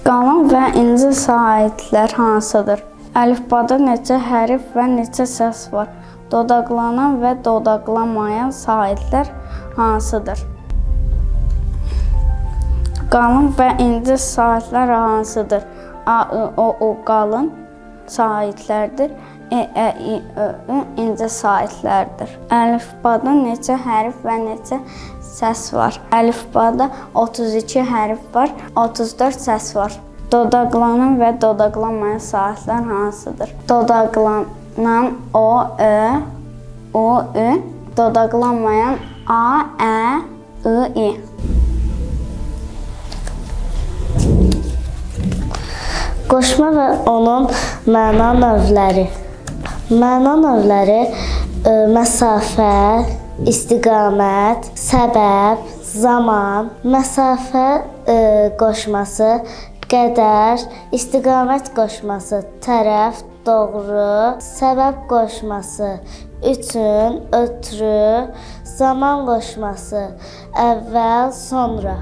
Qalın və inci saitlər hansıdır? Əlifbada neçə hərf və neçə səs var? Dodaqlanan və dodaqlanmayan saitlər hansıdır? Qalın və inci saitlər hansıdır? A, I, O, U qalın saitlərdir. E, Ə, İ, Ö, Ü inci saitlərdir. Əlifbada neçə hərf və neçə səs var? Əlifbada 32 hərf var, 34 səs var. Dodaqlanan və dodaqlanmayan saitlər hansıdır? Dodaqlanan O, Ö, U, Ü, dodaqlanmayan A, Ə, I, İ. Qoşma və onun məna növləri. Məna növləri məsafə, istiqamət, səbəb, zaman, məsafə qoşması, qədər, istiqamət qoşması, tərəf, doğru, səbəb qoşması, üçün, ötrü, zaman qoşması, əvvəl, sonra.